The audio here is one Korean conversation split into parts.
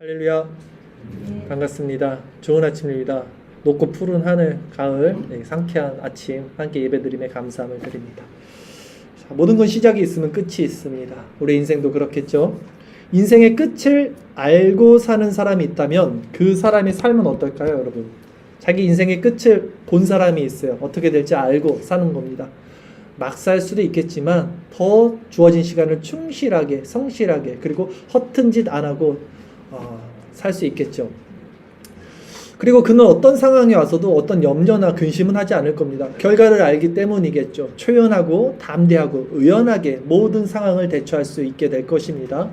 할렐루야. 반갑습니다. 좋은 아침입니다. 높고 푸른 하늘, 가을, 상쾌한 아침 함께 예배드림에 감사함을 드립니다. 자, 모든 건 시작이 있으면 끝이 있습니다. 우리 인생도 그렇겠죠. 인생의 끝을 알고 사는 사람이 있다면 그 사람의 삶은 어떨까요, 여러분? 자기 인생의 끝을 본 사람이 있어요. 어떻게 될지 알고 사는 겁니다. 막 살 수도 있겠지만 더 주어진 시간을 충실하게, 성실하게, 그리고 허튼 짓 안 하고 살 수 있겠죠. 그리고 그는 어떤 상황에 와서도 어떤 염려나 근심은 하지 않을 겁니다. 결과를 알기 때문이겠죠. 초연하고 담대하고 의연하게 모든 상황을 대처할 수 있게 될 것입니다.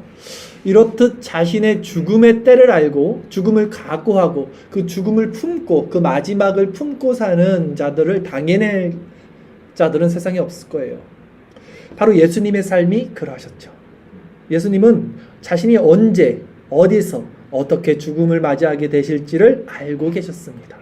이렇듯 자신의 죽음의 때를 알고 죽음을 각오하고 그 죽음을 품고 그 마지막을 품고 사는 자들을 당해낼 자들은 세상에 없을 거예요. 바로 예수님의 삶이 그러하셨죠. 예수님은 자신이 언제 어디서 어떻게 죽음을 맞이하게 되실지를 알고 계셨습니다.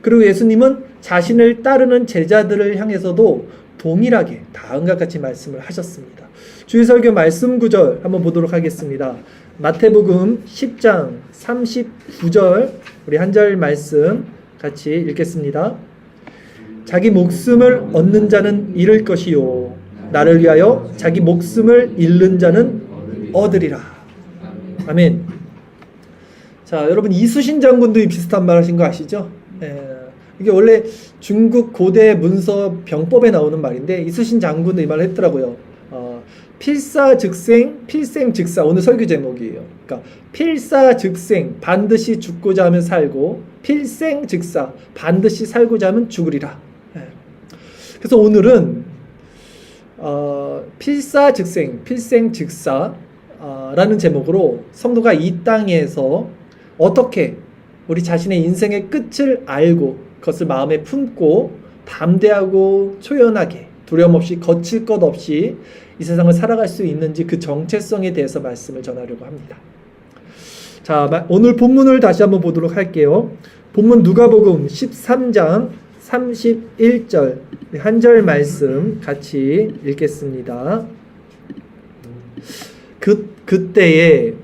그리고 예수님은 자신을 따르는 제자들을 향해서도 동일하게 다음과 같이 말씀을 하셨습니다. 주일설교 말씀 구절 한번 보도록 하겠습니다. 마태복음 10장 39절 우리 한 절 말씀 같이 읽겠습니다. 자기 목숨을 얻는 자는 잃을 것이요 나를 위하여 자기 목숨을 잃는 자는 얻으리라. 아멘. 자, 여러분 이수신 장군도 비슷한 말 하신 거 아시죠? 이게 원래 중국 고대 문서 병법에 나오는 말인데 이수신 장군도 이 말을 했더라고요. 필사즉생, 필생즉사. 오늘 설교 제목이에요. 그러니까 필사즉생, 반드시 죽고자 하면 살고, 필생즉사, 반드시 살고자 하면 죽으리라. 그래서 오늘은 필사즉생, 필생즉사 라는 제목으로 성도가 이 땅에서 어떻게 우리 자신의 인생의 끝을 알고 그것을 마음에 품고 담대하고 초연하게 두려움 없이 거칠 것 없이 이 세상을 살아갈 수 있는지 그 정체성에 대해서 말씀을 전하려고 합니다. 자, 오늘 본문을 다시 한번 보도록 할게요. 본문 누가복음 13장 31절 한 절 말씀 같이 읽겠습니다. 그때에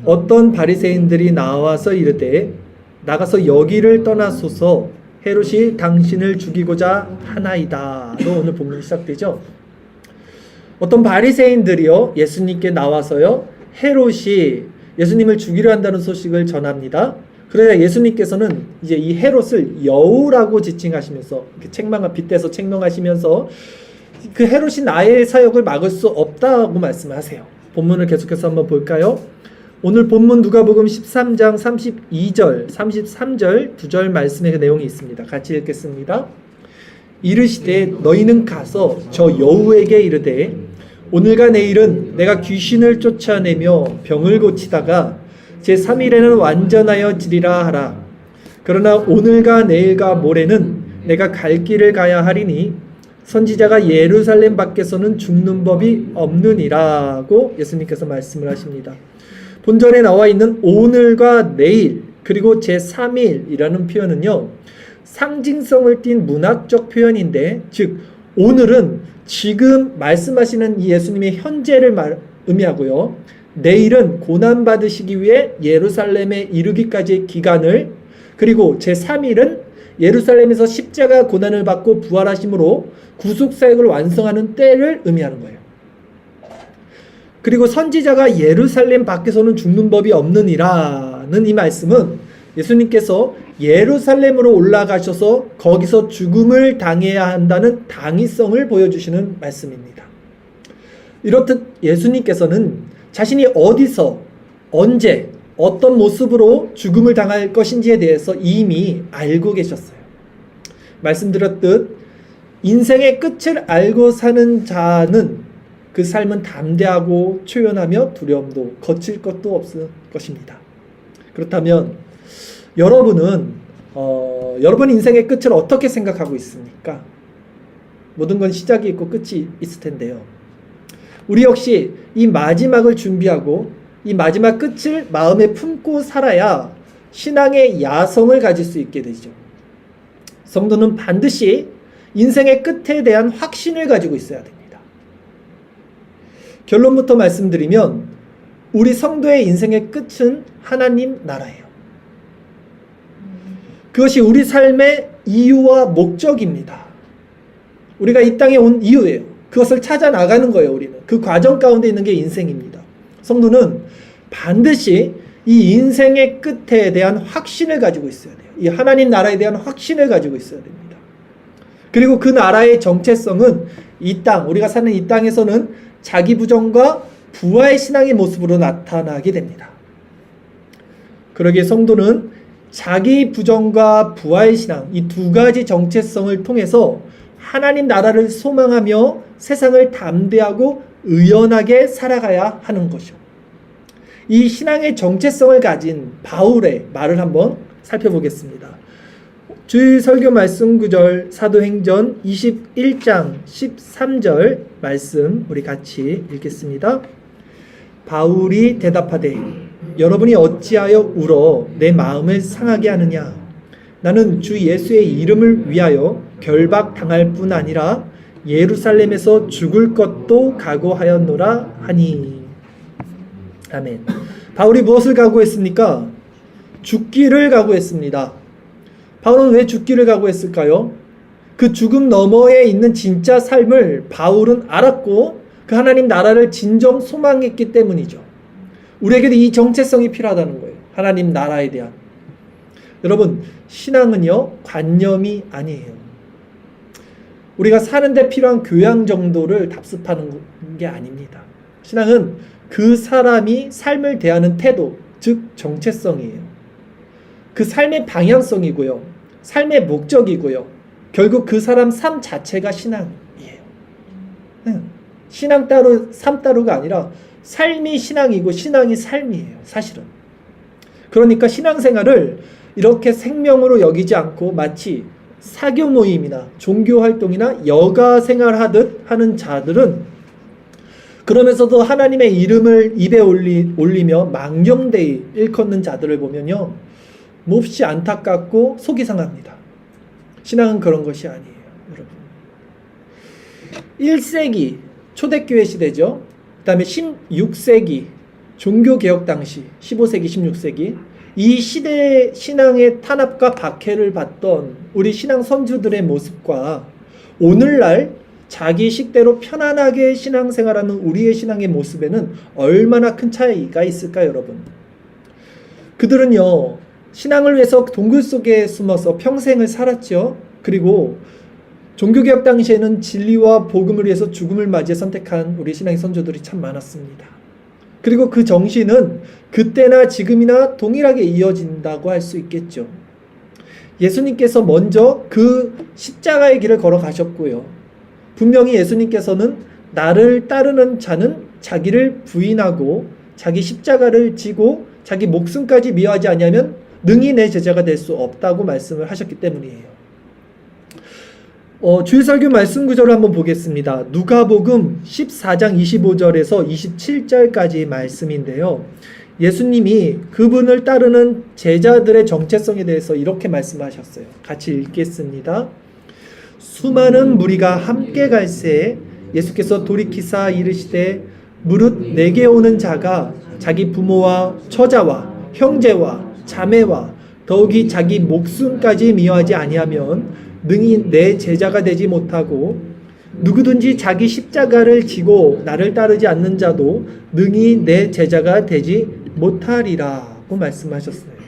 어떤 바리새인들이 나와서 이르되 나가서 여기를 떠나소서 헤롯이 당신을 죽이고자 하나이다로 오늘 본문이 시작되죠. 어떤 바리새인들이요 예수님께 나와서요 헤롯이 예수님을 죽이려 한다는 소식을 전합니다. 그러자 예수님께서는 이제 이 헤롯을 여우라고 지칭하시면서 책망을 빗대서 책망하시면서 그 헤롯이 나의 사역을 막을 수 없다고 말씀하세요. 본문을 계속해서 한번 볼까요? 오늘 본문 누가복음 13장 32절, 33절 두 절 말씀의 내용이 있습니다. 같이 읽겠습니다. 이르시되 너희는 가서 저 여우에게 이르되 오늘과 내일은 내가 귀신을 쫓아내며 병을 고치다가 제3일에는 완전하여 지리라 하라. 그러나 오늘과 내일과 모레는 내가 갈 길을 가야 하리니 선지자가 예루살렘 밖에서는 죽는 법이 없느니라고 예수님께서 말씀을 하십니다. 본절에 나와 있는 오늘과 내일 그리고 제3일이라는 표현은요 상징성을 띤 문학적 표현인데 즉 오늘은 지금 말씀하시는 이 예수님의 현재를 의미하고요 내일은 고난받으시기 위해 예루살렘에 이르기까지의 기간을 그리고 제3일은 예루살렘에서 십자가 고난을 받고 부활하심으로 구속사역을 완성하는 때를 의미하는 거예요. 그리고 선지자가 예루살렘 밖에서는 죽는 법이 없느니라는 이 말씀은 예수님께서 예루살렘으로 올라가셔서 거기서 죽음을 당해야 한다는 당위성을 보여주시는 말씀입니다. 이렇듯 예수님께서는 자신이 어디서 언제 어떤 모습으로 죽음을 당할 것인지에 대해서 이미 알고 계셨어요. 말씀드렸듯 인생의 끝을 알고 사는 자는 그 삶은 담대하고 초연하며 두려움도 거칠 것도 없을 것입니다. 그렇다면 여러분은 여러분 인생의 끝을 어떻게 생각하고 있습니까? 모든 건 시작이 있고 끝이 있을 텐데요. 우리 역시 이 마지막을 준비하고 이 마지막 끝을 마음에 품고 살아야 신앙의 야성을 가질 수 있게 되죠. 성도는 반드시 인생의 끝에 대한 확신을 가지고 있어야 됩니다. 결론부터 말씀드리면 우리 성도의 인생의 끝은 하나님 나라예요. 그것이 우리 삶의 이유와 목적입니다. 우리가 이 땅에 온 이유예요. 그것을 찾아 나가는 거예요. 우리는 그 과정 가운데 있는 게 인생입니다. 성도는 반드시 이 인생의 끝에 대한 확신을 가지고 있어야 돼요. 이 하나님 나라에 대한 확신을 가지고 있어야 됩니다. 그리고 그 나라의 정체성은 이 땅, 우리가 사는 이 땅에서는 자기 부정과 부활 신앙의 모습으로 나타나게 됩니다. 그러기에 성도는 자기 부정과 부활 신앙, 이 두 가지 정체성을 통해서 하나님 나라를 소망하며 세상을 담대하고 의연하게 살아가야 하는 것이요. 이 신앙의 정체성을 가진 바울의 말을 한번 살펴보겠습니다. 주일 설교 말씀 구절 사도행전 21장 13절 말씀 우리 같이 읽겠습니다. 바울이 대답하되 여러분이 어찌하여 울어 내 마음을 상하게 하느냐. 나는 주 예수의 이름을 위하여 결박당할 뿐 아니라 예루살렘에서 죽을 것도 각오하였노라 하니. 아멘. 바울이 무엇을 각오했습니까? 죽기를 각오했습니다. 바울은 왜 죽기를 각오했을까요? 그 죽음 너머에 있는 진짜 삶을 바울은 알았고 그 하나님 나라를 진정 소망했기 때문이죠. 우리에게도 이 정체성이 필요하다는 거예요. 하나님 나라에 대한. 여러분, 신앙은요, 관념이 아니에요. 우리가 사는데 필요한 교양 정도를 답습하는 게 아닙니다. 신앙은 그 사람이 삶을 대하는 태도, 즉 정체성이에요. 그 삶의 방향성이고요. 삶의 목적이고요. 결국 그 사람 삶 자체가 신앙이에요. 신앙 따로, 삶 따로가 아니라 삶이 신앙이고 신앙이 삶이에요. 사실은. 그러니까 신앙생활을 이렇게 생명으로 여기지 않고 마치 사교 모임이나 종교 활동이나 여가 생활하듯 하는 자들은 그러면서도 하나님의 이름을 입에 올리며 망령되이 일컫는 자들을 보면요, 몹시 안타깝고 속이 상합니다. 신앙은 그런 것이 아니에요, 여러분. 1세기 초대교회 시대죠. 그 다음에 16세기 종교개혁 당시 15세기 16세기 이 시대의 신앙의 탄압과 박해를 받던 우리 신앙 선주들의 모습과 오늘날 자기 식대로 편안하게 신앙생활하는 우리의 신앙의 모습에는 얼마나 큰 차이가 있을까요, 여러분? 그들은요, 신앙을 위해서 동굴 속에 숨어서 평생을 살았죠. 그리고 종교개혁 당시에는 진리와 복음을 위해서 죽음을 맞이해 선택한 우리 신앙의 선조들이 참 많았습니다. 그리고 그 정신은 그때나 지금이나 동일하게 이어진다고 할 수 있겠죠. 예수님께서 먼저 그 십자가의 길을 걸어가셨고요. 분명히 예수님께서는 나를 따르는 자는 자기를 부인하고 자기 십자가를 지고 자기 목숨까지 미워하지 아니하면 능히 내 제자가 될 수 없다고 말씀을 하셨기 때문이에요. 주일설교 말씀 구절을 한번 보겠습니다. 누가복음 14장 25절에서 27절까지 말씀인데요. 예수님이 그분을 따르는 제자들의 정체성에 대해서 이렇게 말씀하셨어요. 같이 읽겠습니다. 수많은 무리가 함께 갈새 예수께서 돌이키사 이르시되 무릇 내게 오는 자가 자기 부모와 처자와 형제와 자매와 더욱이 자기 목숨까지 미워하지 아니하면 능히 내 제자가 되지 못하고 누구든지 자기 십자가를 지고 나를 따르지 않는 자도 능히 내 제자가 되지 못하리라고 말씀하셨어요.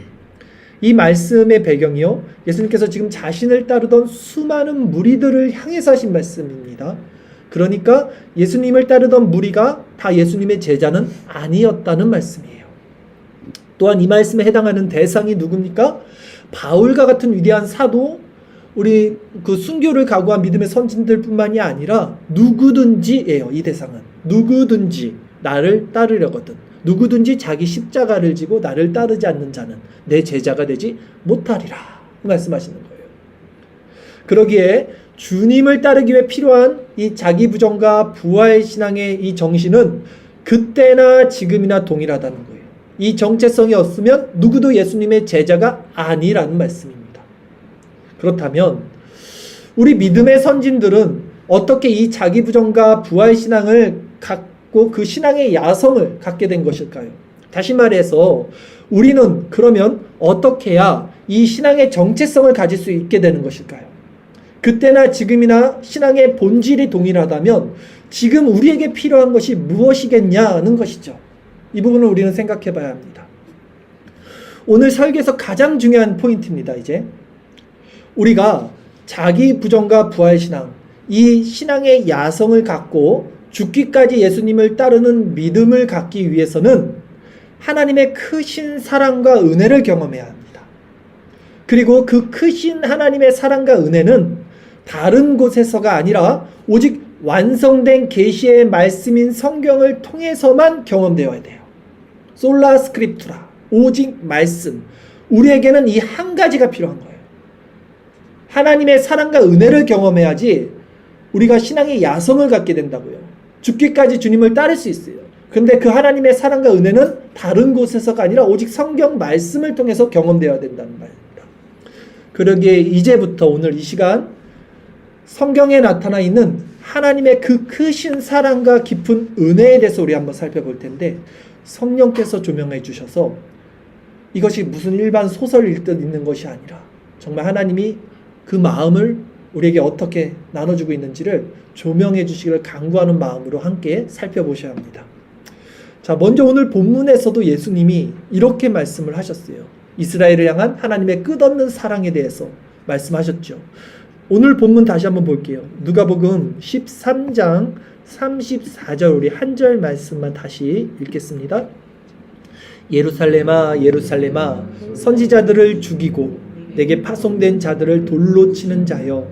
이 말씀의 배경이요, 예수님께서 지금 자신을 따르던 수많은 무리들을 향해서 하신 말씀입니다. 그러니까 예수님을 따르던 무리가 다 예수님의 제자는 아니었다는 말씀이에요. 또한 이 말씀에 해당하는 대상이 누굽니까? 바울과 같은 위대한 사도, 우리 그 순교를 각오한 믿음의 선진들 뿐만이 아니라 누구든지예요. 이 대상은 누구든지 나를 따르려거든, 누구든지 자기 십자가를 지고 나를 따르지 않는 자는 내 제자가 되지 못하리라 말씀하시는 거예요. 그러기에 주님을 따르기 위해 필요한 이 자기 부정과 부활 신앙의 이 정신은 그때나 지금이나 동일하다는 거예요. 이 정체성이 없으면 누구도 예수님의 제자가 아니라는 말씀입니다. 그렇다면 우리 믿음의 선진들은 어떻게 이 자기 부정과 부활 신앙을 갖고 그 신앙의 야성을 갖게 된 것일까요? 다시 말해서 우리는 그러면 어떻게 해야 이 신앙의 정체성을 가질 수 있게 되는 것일까요? 그때나 지금이나 신앙의 본질이 동일하다면 지금 우리에게 필요한 것이 무엇이겠냐는 것이죠. 이 부분을 우리는 생각해 봐야 합니다. 오늘 설교에서 가장 중요한 포인트입니다. 이제 우리가 자기 부정과 부활신앙, 이 신앙의 야성을 갖고 죽기까지 예수님을 따르는 믿음을 갖기 위해서는 하나님의 크신 사랑과 은혜를 경험해야 합니다. 그리고 그 크신 하나님의 사랑과 은혜는 다른 곳에서가 아니라 오직 완성된 계시의 말씀인 성경을 통해서만 경험되어야 돼요. 솔라 스크립투라, 오직 말씀. 우리에게는 이 한 가지가 필요한 거예요. 하나님의 사랑과 은혜를 경험해야지 우리가 신앙의 야성을 갖게 된다고요. 죽기까지 주님을 따를 수 있어요. 근데 그 하나님의 사랑과 은혜는 다른 곳에서가 아니라 오직 성경 말씀을 통해서 경험되어야 된다는 말입니다. 그러기에 이제부터 오늘 이 시간 성경에 나타나 있는 하나님의 그 크신 사랑과 깊은 은혜에 대해서 우리 한번 살펴볼 텐데, 성령께서 조명해 주셔서 이것이 무슨 일반 소설 읽듯 있는 것이 아니라 정말 하나님이 그 마음을 우리에게 어떻게 나눠주고 있는지를 조명해 주시기를 간구하는 마음으로 함께 살펴보셔야 합니다. 자, 먼저 오늘 본문에서도 예수님이 이렇게 말씀을 하셨어요. 이스라엘을 향한 하나님의 끝없는 사랑에 대해서 말씀하셨죠. 오늘 본문 다시 한번 볼게요. 누가복음 13장 34절 우리 한 절 말씀만 다시 읽겠습니다. 예루살렘아 예루살렘아 선지자들을 죽이고 내게 파송된 자들을 돌로 치는 자여,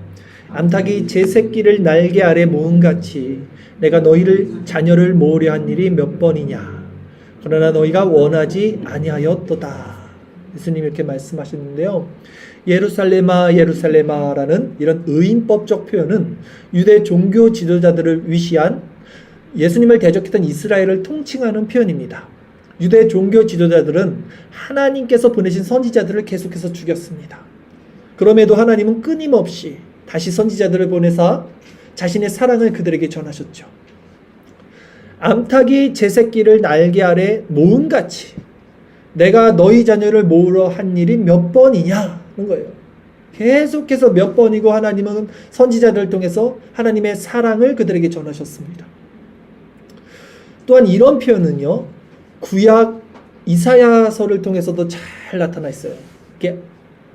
암탉이 제 새끼를 날개 아래 모음같이 내가 너희를 자녀를 모으려 한 일이 몇 번이냐. 그러나 너희가 원하지 아니하였도다. 예수님 이렇게 말씀하셨는데요. 예루살렘아 예루살렘아라는 이런 의인법적 표현은 유대 종교 지도자들을 위시한 예수님을 대적했던 이스라엘을 통칭하는 표현입니다. 유대 종교 지도자들은 하나님께서 보내신 선지자들을 계속해서 죽였습니다. 그럼에도 하나님은 끊임없이 다시 선지자들을 보내사 자신의 사랑을 그들에게 전하셨죠. 암탉이 제 새끼를 날개 아래 모음같이 내가 너희 자녀를 모으러 한 일이 몇 번이냐는 거예요. 계속해서 몇 번이고 하나님은 선지자들을 통해서 하나님의 사랑을 그들에게 전하셨습니다. 또한 이런 표현은요, 구약 이사야서를 통해서도 잘 나타나 있어요. 이렇게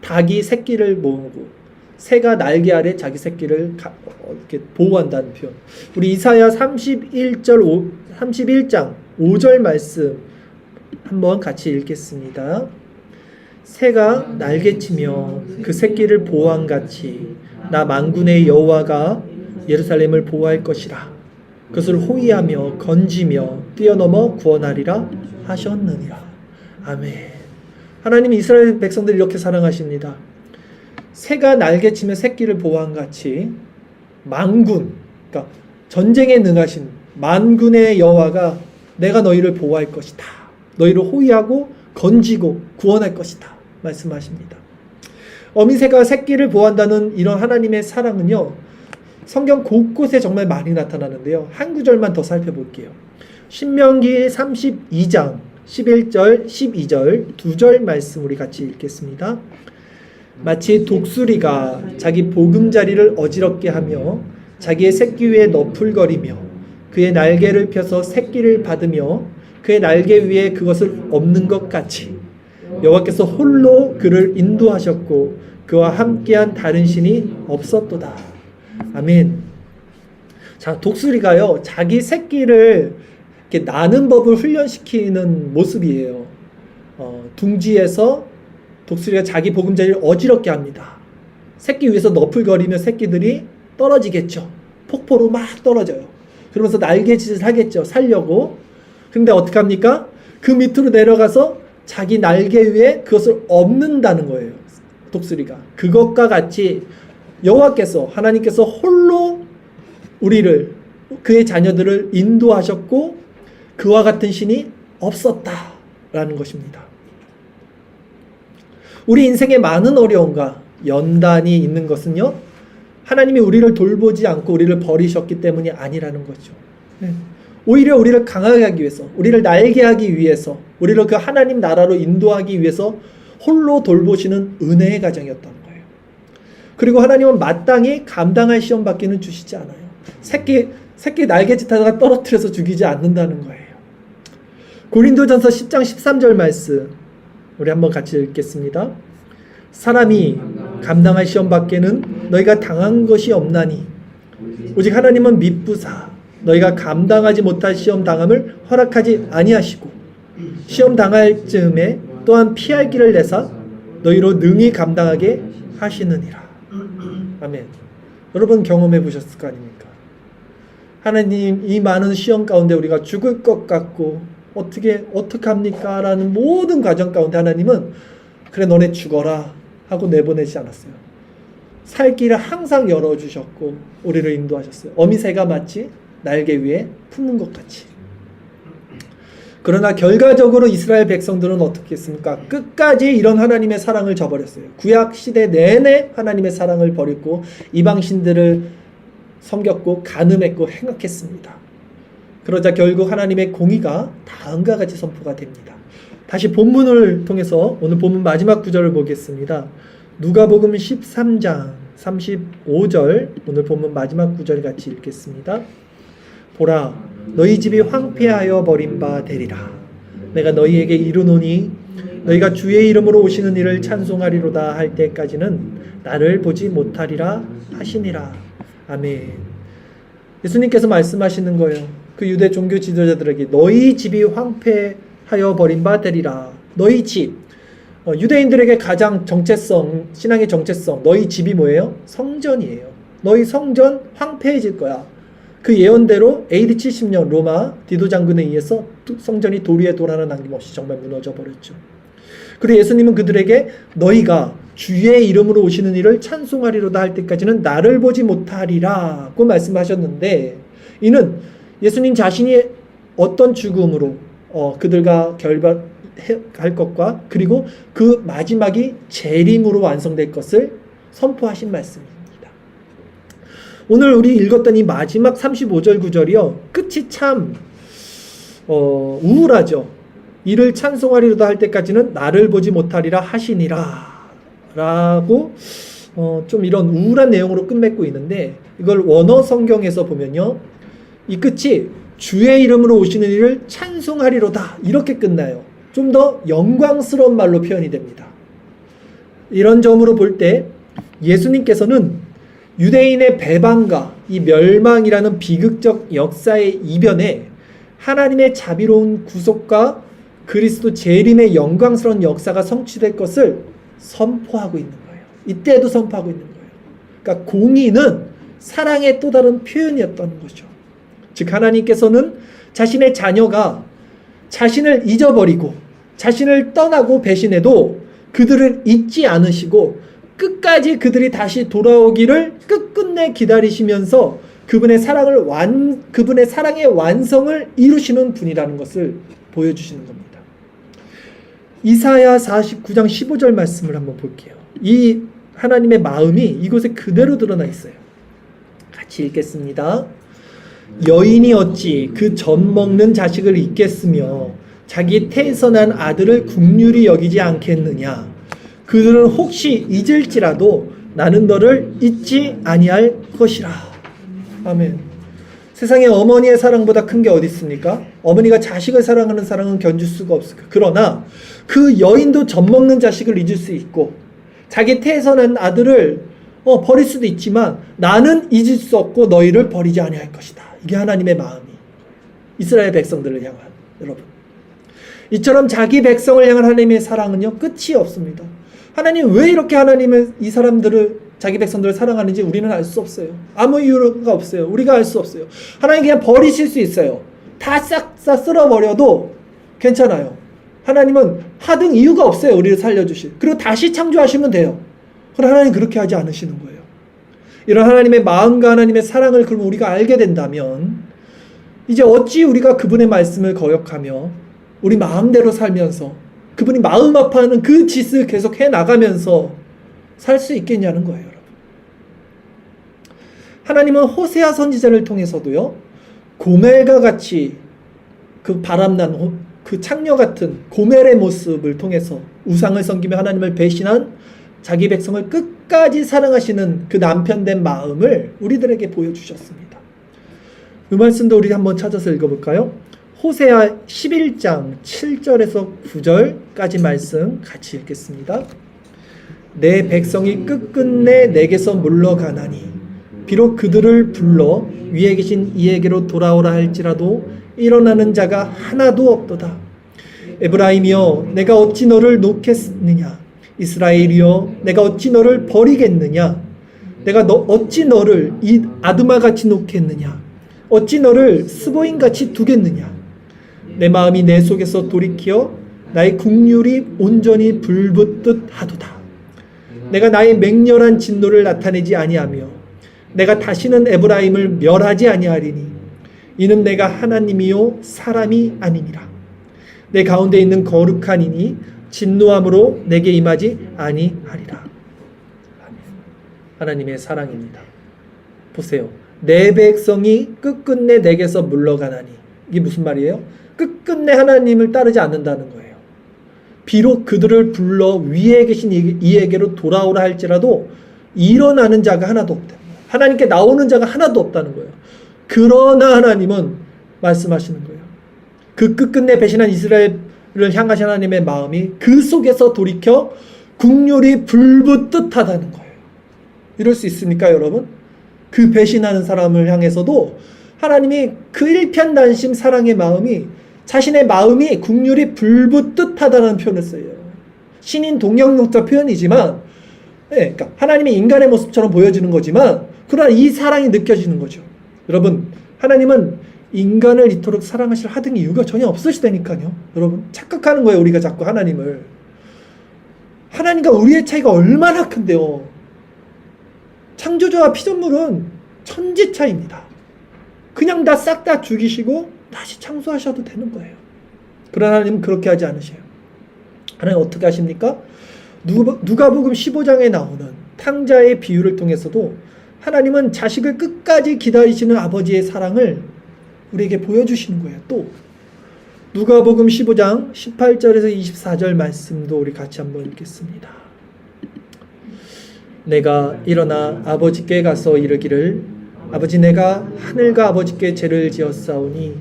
닭이 새끼를 모으고 새가 날개 아래 자기 새끼를 이렇게 보호한다는 표현. 우리 이사야 31장 5절 말씀 한번 같이 읽겠습니다. 새가 날개치며 그 새끼를 보호한 같이 나 만군의 여호와가 예루살렘을 보호할 것이라. 그것을 호위하며 건지며 뛰어넘어 구원하리라 하셨느니라. 아멘. 하나님이 이스라엘 백성들을 이렇게 사랑하십니다. 새가 날개치며 새끼를 보호한 같이 만군, 그러니까 전쟁에 능하신 만군의 여호와가 내가 너희를 보호할 것이다. 너희를 호위하고 건지고 구원할 것이다. 말씀하십니다. 어미새가 새끼를 보호한다는 이런 하나님의 사랑은요, 성경 곳곳에 정말 많이 나타나는데요. 한 구절만 더 살펴볼게요. 신명기 32장 11절 12절 두 절 말씀 우리 같이 읽겠습니다. 마치 독수리가 자기 보금자리를 어지럽게 하며 자기의 새끼 위에 너풀거리며 그의 날개를 펴서 새끼를 받으며 그의 날개 위에 그것을 엎는 것 같이 여호와께서 홀로 그를 인도하셨고 그와 함께한 다른 신이 없었도다. 아멘. 자, 독수리가요, 자기 새끼를 이렇게 나는 법을 훈련시키는 모습이에요. 둥지에서 독수리가 자기 보금자리를 어지럽게 합니다. 새끼 위에서 너풀거리며 새끼들이 떨어지겠죠. 폭포로 막 떨어져요. 그러면서 날개짓을 하겠죠. 살려고. 근데 어떻게 합니까? 그 밑으로 내려가서 자기 날개 위에 그것을 엎는다는 거예요. 독수리가. 그것과 같이 여호와께서, 하나님께서 홀로 우리를, 그의 자녀들을 인도하셨고 그와 같은 신이 없었다라는 것입니다. 우리 인생에 많은 어려움과 연단이 있는 것은요, 하나님이 우리를 돌보지 않고 우리를 버리셨기 때문이 아니라는 거죠. 오히려 우리를 강하게 하기 위해서, 우리를 날게 하기 위해서, 우리를 그 하나님 나라로 인도하기 위해서 홀로 돌보시는 은혜의 가정이었던 거예요. 그리고 하나님은 마땅히 감당할 시험 받기는 주시지 않아요. 새끼 날개짓 하다가 떨어뜨려서 죽이지 않는다는 거예요. 고린도전서 10장 13절 말씀 우리 한번 같이 읽겠습니다. 사람이 감당할 시험 밖에는 너희가 당한 것이 없나니 오직 하나님은 미쁘사 너희가 감당하지 못할 시험 당함을 허락하지 아니하시고 시험 당할 즈음에 또한 피할 길을 내사 너희로 능히 감당하게 하시느니라. 아멘. 여러분 경험해 보셨을 거 아닙니까? 하나님 이 많은 시험 가운데 우리가 죽을 것 같고 어떻게 합니까? 라는 모든 과정 가운데 하나님은 그래 너네 죽어라 하고 내보내지 않았어요. 살 길을 항상 열어주셨고 우리를 인도하셨어요. 어미새가 마치 날개 위에 품는 것 같이. 그러나 결과적으로 이스라엘 백성들은 어떻게 했습니까? 끝까지 이런 하나님의 사랑을 저버렸어요. 구약 시대 내내 하나님의 사랑을 버렸고 이방신들을 섬겼고 간음했고 행악했습니다. 그러자 결국 하나님의 공의가 다음과 같이 선포가 됩니다. 다시 본문을 통해서 오늘 본문 마지막 구절을 보겠습니다. 누가복음 13장 35절 오늘 본문 마지막 구절 같이 읽겠습니다. 보라 너희 집이 황폐하여 버린 바 되리라. 내가 너희에게 이르노니 너희가 주의 이름으로 오시는 이를 찬송하리로다 할 때까지는 나를 보지 못하리라 하시니라. 아멘. 예수님께서 말씀하시는 거예요. 그 유대 종교 지도자들에게 너희 집이 황폐하여 버린 바 되리라. 너희 집. 유대인들에게 가장 정체성, 신앙의 정체성, 너희 집이 뭐예요? 성전이에요. 너희 성전 황폐해질 거야. 그 예언대로 AD 70년 로마 디도 장군에 의해서 성전이 돌 위에 돌 하나 남김없이 정말 무너져 버렸죠. 그리고 예수님은 그들에게 너희가 주의 이름으로 오시는 이를 찬송하리로다 할 때까지는 나를 보지 못하리라고 말씀하셨는데 이는 예수님 자신이 어떤 죽음으로 그들과 결별할 것과 그리고 그 마지막이 재림으로 완성될 것을 선포하신 말씀입니다. 오늘 우리 읽었던 이 마지막 35절 9절이요. 끝이 참 우울하죠. 이를 찬송하리로다 할 때까지는 나를 보지 못하리라 하시니라 라고 좀 이런 우울한 내용으로 끝맺고 있는데 이걸 원어 성경에서 보면요. 이 끝이 주의 이름으로 오시는 이를 찬송하리로다 이렇게 끝나요. 좀 더 영광스러운 말로 표현이 됩니다. 이런 점으로 볼 때 예수님께서는 유대인의 배반과 이 멸망이라는 비극적 역사의 이변에 하나님의 자비로운 구속과 그리스도 재림의 영광스러운 역사가 성취될 것을 선포하고 있는 거예요. 이때도 선포하고 있는 거예요. 그러니까 공의는 사랑의 또 다른 표현이었던 거죠. 즉 하나님께서는 자신의 자녀가 자신을 잊어버리고 자신을 떠나고 배신해도 그들을 잊지 않으시고 끝까지 그들이 다시 돌아오기를 끝끝내 기다리시면서 그분의 사랑의 완성을 이루시는 분이라는 것을 보여주시는 겁니다. 이사야 49장 15절 말씀을 한번 볼게요. 이 하나님의 마음이 이곳에 그대로 드러나 있어요. 같이 읽겠습니다. 여인이 어찌 그 젖 먹는 자식을 잊겠으며 자기 태에서 난 아들을 긍휼히 여기지 않겠느냐. 그들은 혹시 잊을지라도 나는 너를 잊지 아니할 것이라. 아멘. 세상에 어머니의 사랑보다 큰 게 어디 있습니까? 어머니가 자식을 사랑하는 사랑은 견줄 수가 없을까. 그러나 그 여인도 젖 먹는 자식을 잊을 수 있고 자기 태에서 난 아들을 버릴 수도 있지만 나는 잊을 수 없고 너희를 버리지 아니할 것이다. 이게 하나님의 마음이 이스라엘 백성들을 향한 여러분. 이처럼 자기 백성을 향한 하나님의 사랑은요 끝이 없습니다. 하나님 왜 이렇게 하나님은 이 사람들을 자기 백성들을 사랑하는지 우리는 알 수 없어요. 아무 이유가 없어요. 우리가 알 수 없어요. 하나님 그냥 버리실 수 있어요. 다 싹 쓸어버려도 괜찮아요. 하나님은 하등 이유가 없어요. 우리를 살려주실. 그리고 다시 창조하시면 돼요. 그러나 하나님 그렇게 하지 않으시는 거예요. 이런 하나님의 마음과 하나님의 사랑을 그럼 우리가 알게 된다면 이제 어찌 우리가 그분의 말씀을 거역하며 우리 마음대로 살면서 그분이 마음 아파하는 그 짓을 계속 해나가면서 살 수 있겠냐는 거예요. 여러분. 하나님은 호세아 선지자를 통해서도요 고멜과 같이 그 바람난 그 창녀 같은 고멜의 모습을 통해서 우상을 섬기며 하나님을 배신한 자기 백성을 끝까지 사랑하시는 그 남편된 마음을 우리들에게 보여주셨습니다. 그 말씀도 우리 한번 찾아서 읽어볼까요? 호세아 11장 7절에서 9절까지 말씀 같이 읽겠습니다. 내 백성이 끝끝내 내게서 물러가나니 비록 그들을 불러 위에 계신 이에게로 돌아오라 할지라도 일어나는 자가 하나도 없도다. 에브라임이여 내가 어찌 너를 놓겠느냐. 이스라엘이여 내가 어찌 너를 버리겠느냐. 내가 어찌 너를 이 아드마같이 놓겠느냐. 어찌 너를 스보임같이 두겠느냐. 내 마음이 내 속에서 돌이켜 나의 국률이 온전히 불붙듯 하도다. 내가 나의 맹렬한 진노를 나타내지 아니하며 내가 다시는 에브라임을 멸하지 아니하리니 이는 내가 하나님이요 사람이 아니니라. 내 가운데 있는 거룩한 이니 진노함으로 내게 임하지 아니하리라. 하나님의 사랑입니다. 보세요. 내 백성이 끝끝내 내게서 물러가나니 이게 무슨 말이에요? 끝끝내 하나님을 따르지 않는다는 거예요. 비록 그들을 불러 위에 계신 이에게로 돌아오라 할지라도 일어나는 자가 하나도 없다. 하나님께 나오는 자가 하나도 없다는 거예요. 그러나 하나님은 말씀하시는 거예요. 그 끝끝내 배신한 이스라엘을 향하신 하나님의 마음이 그 속에서 돌이켜 국률이 불붙듯 하다는 거예요. 이럴 수 있습니까, 여러분? 그 배신하는 사람을 향해서도 하나님이 그 일편단심 사랑의 마음이 자신의 마음이 국률이 불붙듯 하다는 표현을 써요. 신인 동명용자 표현이지만 그러니까 하나님이 인간의 모습처럼 보여지는 거지만 그러나 이 사랑이 느껴지는 거죠. 여러분, 하나님은 인간을 이토록 사랑하실 하등 이유가 전혀 없으시다니까요. 여러분, 착각하는 거예요. 우리가 자꾸 하나님을. 하나님과 우리의 차이가 얼마나 큰데요. 창조주와 피조물은 천지 차이입니다. 그냥 다 싹 다 죽이시고 다시 창조하셔도 되는 거예요. 그러나 하나님은 그렇게 하지 않으셔요. 하나님 어떻게 하십니까? 누가복음 15장에 나오는 탕자의 비유를 통해서도 하나님은 자식을 끝까지 기다리시는 아버지의 사랑을 우리에게 보여주시는 거예요. 또 누가복음 15장 18절에서 24절 말씀도 우리 같이 한번 읽겠습니다. 내가 일어나 아버지께 가서 이르기를 아버지 내가 하늘과 아버지께 죄를 지었사오니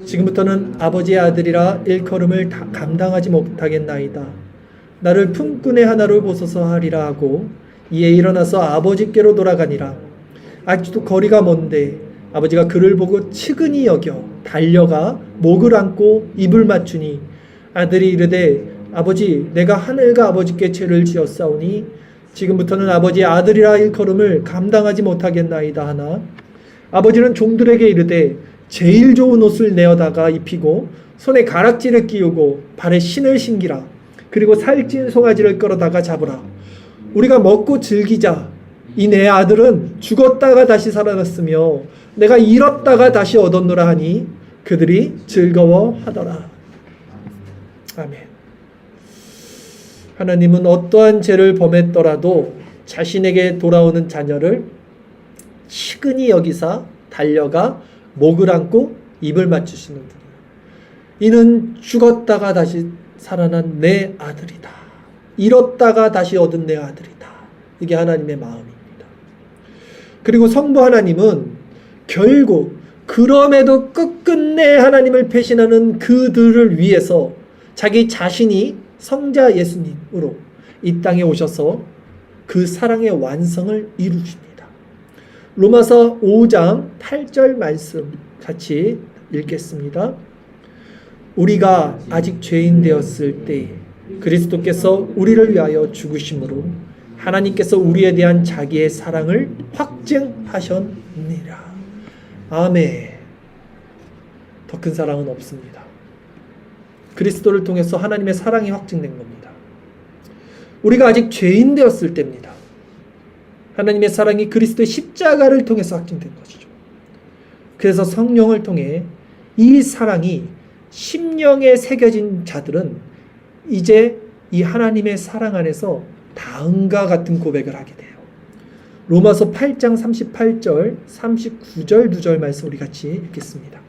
지금부터는 아버지의 아들이라 일컬음을 감당하지 못하겠나이다. 나를 품꾼의 하나로 보소서 하리라 하고 이에 일어나서 아버지께로 돌아가니라. 아직도 거리가 먼데 아버지가 그를 보고 측은히 여겨 달려가 목을 안고 입을 맞추니 아들이 이르되 아버지 내가 하늘과 아버지께 죄를 지었사오니 지금부터는 아버지의 아들이라 일컬음을 감당하지 못하겠나이다 하나 아버지는 종들에게 이르되 제일 좋은 옷을 내어다가 입히고 손에 가락지를 끼우고 발에 신을 신기라. 그리고 살찐 송아지를 끌어다가 잡으라. 우리가 먹고 즐기자. 이 내 아들은 죽었다가 다시 살아났으며 내가 잃었다가 다시 얻었노라 하니 그들이 즐거워하더라. 아멘. 하나님은 어떠한 죄를 범했더라도 자신에게 돌아오는 자녀를 치근히 여기사 달려가 목을 안고 입을 맞추시는 분이에요. 이는 죽었다가 다시 살아난 내 아들이다. 잃었다가 다시 얻은 내 아들이다. 이게 하나님의 마음입니다. 그리고 성부 하나님은 결국 그럼에도 끝끝내 하나님을 배신하는 그들을 위해서 자기 자신이 성자 예수님으로 이 땅에 오셔서 그 사랑의 완성을 이루십니다. 로마서 5장 8절 말씀 같이 읽겠습니다. 우리가 아직 죄인 되었을 때 그리스도께서 우리를 위하여 죽으심으로 하나님께서 우리에 대한 자기의 사랑을 확증하셨느니라. 아멘. 더 큰 사랑은 없습니다. 그리스도를 통해서 하나님의 사랑이 확증된 겁니다. 우리가 아직 죄인 되었을 때입니다. 하나님의 사랑이 그리스도의 십자가를 통해서 확증된 것이죠. 그래서 성령을 통해 이 사랑이 심령에 새겨진 자들은 이제 이 하나님의 사랑 안에서 다음과 같은 고백을 하게 돼요. 로마서 8장 38절, 39절, 2절 말씀 우리 같이 읽겠습니다.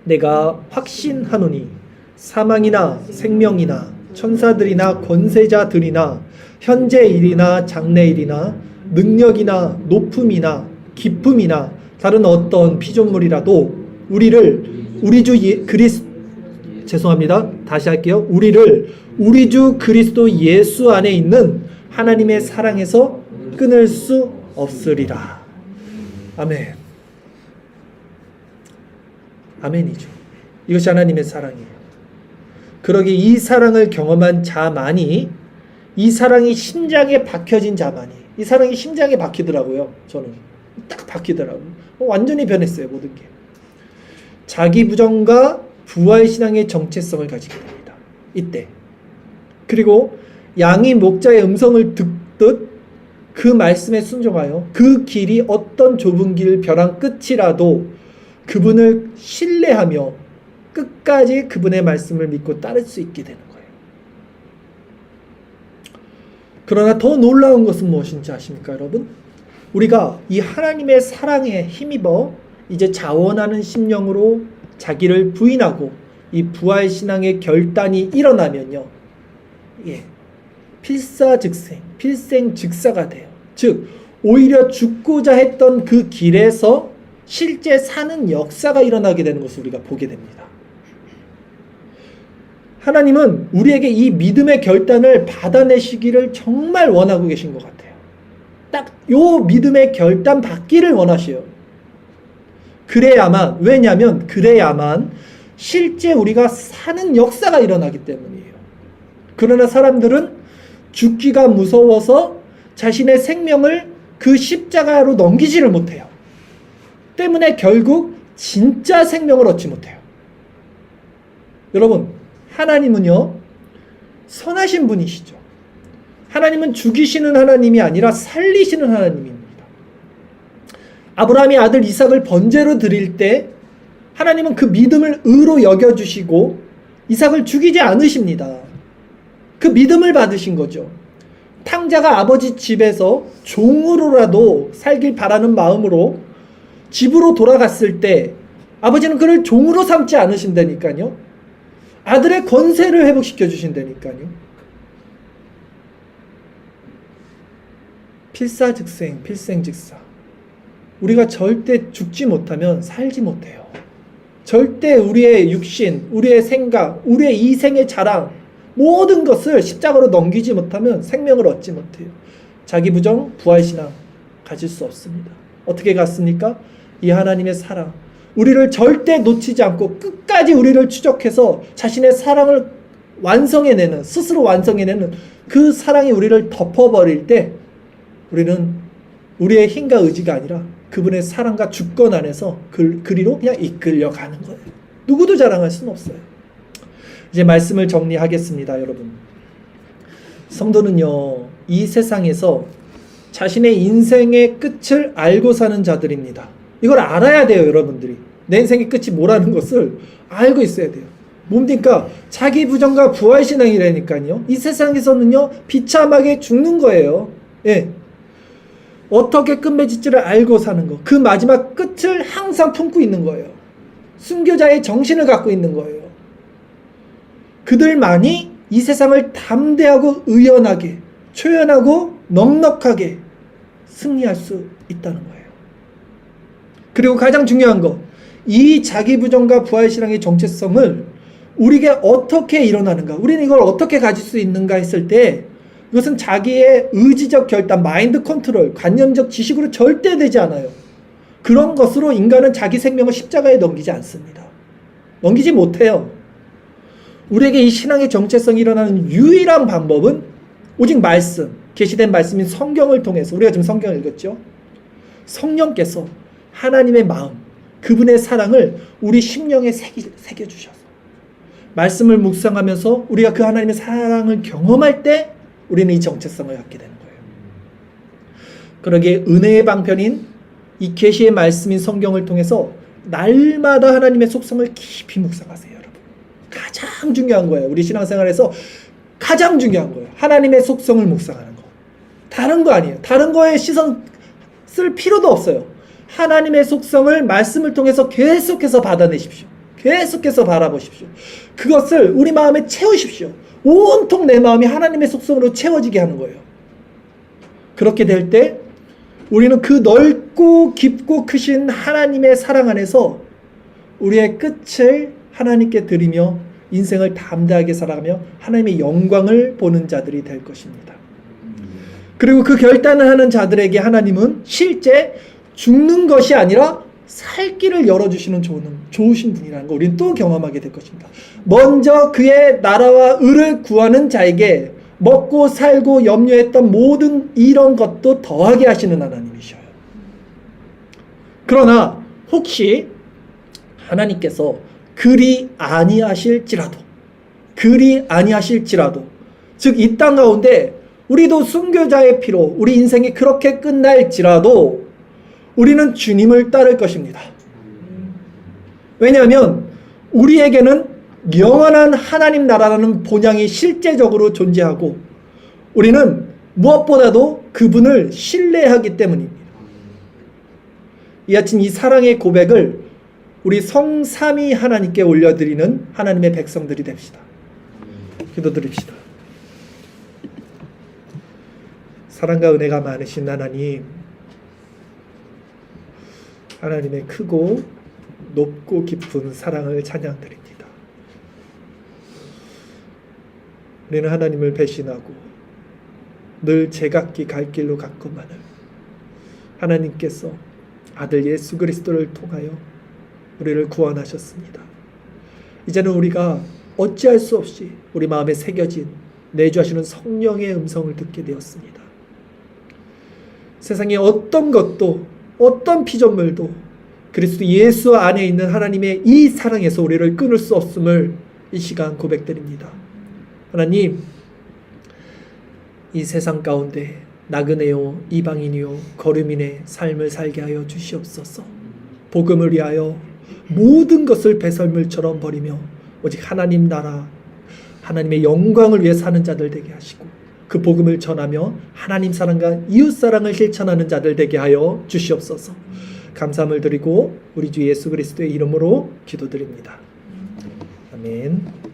내가 확신하노니 사망이나 생명이나 천사들이나 권세자들이나 현재일이나 장래일이나 능력이나 높음이나 기쁨이나 다른 어떤 피조물이라도 다시 할게요. 우리를 우리 주 그리스도 예수 안에 있는 하나님의 사랑에서 끊을 수 없으리라. 아멘. 아멘이죠. 이것이 하나님의 사랑이에요. 그러기에 이 사랑을 경험한 자만이, 이 사랑이 심장에 박혀진 자만이, 이 사랑이 심장에 박히더라고요. 저는 딱 박히더라고요. 완전히 변했어요. 모든 게. 자기 부정과 부활신앙의 정체성을 가지게 됩니다. 이때. 그리고 양이 목자의 음성을 듣듯 그 말씀에 순종하여 그 길이 어떤 좁은 길 벼랑 끝이라도 그분을 신뢰하며 끝까지 그분의 말씀을 믿고 따를 수 있게 되는 거예요. 그러나 더 놀라운 것은 무엇인지 아십니까, 여러분? 우리가 이 하나님의 사랑에 힘입어 이제 자원하는 심령으로 자기를 부인하고 이 부활신앙의 결단이 일어나면요, 필사즉생, 필생즉사가 돼요. 즉 오히려 죽고자 했던 그 길에서 실제 사는 역사가 일어나게 되는 것을 우리가 보게 됩니다. 하나님은 우리에게 이 믿음의 결단을 받아내시기를 정말 원하고 계신 것 같아요. 딱 요 믿음의 결단 받기를 원하셔요. 왜냐하면 그래야만 실제 우리가 사는 역사가 일어나기 때문이에요. 그러나 사람들은 죽기가 무서워서 자신의 생명을 그 십자가로 넘기지를 못해요. 때문에 결국 진짜 생명을 얻지 못해요. 여러분, 하나님은요, 선하신 분이시죠. 하나님은 죽이시는 하나님이 아니라 살리시는 하나님입니다. 아브라함이 아들 이삭을 번제로 드릴 때 하나님은 그 믿음을 의로 여겨주시고 이삭을 죽이지 않으십니다. 그 믿음을 받으신 거죠. 탕자가 아버지 집에서 종으로라도 살길 바라는 마음으로 집으로 돌아갔을 때 아버지는 그를 종으로 삼지 않으신다니까요. 아들의 권세를 회복시켜 주신다니까요. 필사즉생, 필생즉사. 우리가 절대 죽지 못하면 살지 못해요. 절대 우리의 육신, 우리의 생각, 우리의 이 생의 자랑, 모든 것을 십자가로 넘기지 못하면 생명을 얻지 못해요. 자기 부정, 부활신앙 가질 수 없습니다. 어떻게 갔습니까? 이 하나님의 사랑, 우리를 절대 놓치지 않고 끝까지 우리를 추적해서 자신의 사랑을 완성해내는, 스스로 완성해내는 그 사랑이 우리를 덮어버릴 때 우리는 우리의 힘과 의지가 아니라 그분의 사랑과 주권 안에서 그리로 그냥 이끌려가는 거예요. 누구도 자랑할 수는 없어요. 이제 말씀을 정리하겠습니다, 여러분. 성도는요, 이 세상에서 자신의 인생의 끝을 알고 사는 자들입니다. 이걸 알아야 돼요, 여러분들이. 내 인생의 끝이 뭐라는 것을 알고 있어야 돼요. 뭡니까? 자기 부정과 부활신앙이라니까요. 이 세상에서는요, 비참하게 죽는 거예요. 예. 어떻게 끝맺을지를 알고 사는 거. 그 마지막 끝을 항상 품고 있는 거예요. 순교자의 정신을 갖고 있는 거예요. 그들만이 이 세상을 담대하고 의연하게, 초연하고 넉넉하게 승리할 수 있다는 거예요. 그리고 가장 중요한 거, 이 자기 부정과 부활신앙의 정체성을 우리에게 어떻게 일어나는가, 우리는 이걸 어떻게 가질 수 있는가 했을 때 이것은 자기의 의지적 결단, 마인드 컨트롤, 관념적 지식으로 절대 되지 않아요. 그런 것으로 인간은 자기 생명을 십자가에 넘기지 않습니다. 넘기지 못해요. 우리에게 이 신앙의 정체성이 일어나는 유일한 방법은 오직 말씀, 계시된 말씀인 성경을 통해서, 우리가 지금 성경을 읽었죠? 성령께서 하나님의 마음, 그분의 사랑을 우리 심령에 새겨주셔서 말씀을 묵상하면서 우리가 그 하나님의 사랑을 경험할 때 우리는 이 정체성을 갖게 되는 거예요. 그러기에 은혜의 방편인 이 계시의 말씀인 성경을 통해서 날마다 하나님의 속성을 깊이 묵상하세요, 여러분. 가장 중요한 거예요. 우리 신앙생활에서 가장 중요한 거예요. 하나님의 속성을 묵상하는 거. 다른 거 아니에요. 다른 거에 시선 쓸 필요도 없어요. 하나님의 속성을 말씀을 통해서 계속해서 받아내십시오. 계속해서 바라보십시오. 그것을 우리 마음에 채우십시오. 온통 내 마음이 하나님의 속성으로 채워지게 하는 거예요. 그렇게 될 때 우리는 그 넓고 깊고 크신 하나님의 사랑 안에서 우리의 끝을 하나님께 드리며 인생을 담대하게 살아가며 하나님의 영광을 보는 자들이 될 것입니다. 그리고 그 결단을 하는 자들에게 하나님은 실제 죽는 것이 아니라 살 길을 열어주시는 좋으신 분이라는 거 우리는 또 경험하게 될 것입니다. 먼저 그의 나라와 의를 구하는 자에게 먹고 살고 염려했던 모든 이런 것도 더하게 하시는 하나님이셔요. 그러나 혹시 하나님께서 그리 아니하실지라도 즉 이 땅 가운데 우리도 순교자의 피로 우리 인생이 그렇게 끝날지라도 우리는 주님을 따를 것입니다. 왜냐하면 우리에게는 영원한 하나님 나라라는 본향이 실제적으로 존재하고 우리는 무엇보다도 그분을 신뢰하기 때문입니다. 이 아침 이 사랑의 고백을 우리 성삼위 하나님께 올려드리는 하나님의 백성들이 됩시다. 기도드립시다. 사랑과 은혜가 많으신 하나님, 하나님의 크고 높고 깊은 사랑을 찬양드립니다. 우리는 하나님을 배신하고 늘 제각기 갈 길로 갔건만을 하나님께서 아들 예수 그리스도를 통하여 우리를 구원하셨습니다. 이제는 우리가 어찌할 수 없이 우리 마음에 새겨진 내주하시는 성령의 음성을 듣게 되었습니다. 세상에 어떤 것도 어떤 피조물도 그리스도 예수 안에 있는 하나님의 이 사랑에서 우리를 끊을 수 없음을 이 시간 고백드립니다. 하나님, 이 세상 가운데 나그네요 이방인이요 거류민의 삶을 살게 하여 주시옵소서. 복음을 위하여 모든 것을 배설물처럼 버리며 오직 하나님 나라 하나님의 영광을 위해 사는 자들 되게 하시고 그 복음을 전하며 하나님 사랑과 이웃 사랑을 실천하는 자들 되게 하여 주시옵소서. 감사함을 드리고 우리 주 예수 그리스도의 이름으로 기도드립니다. 아멘.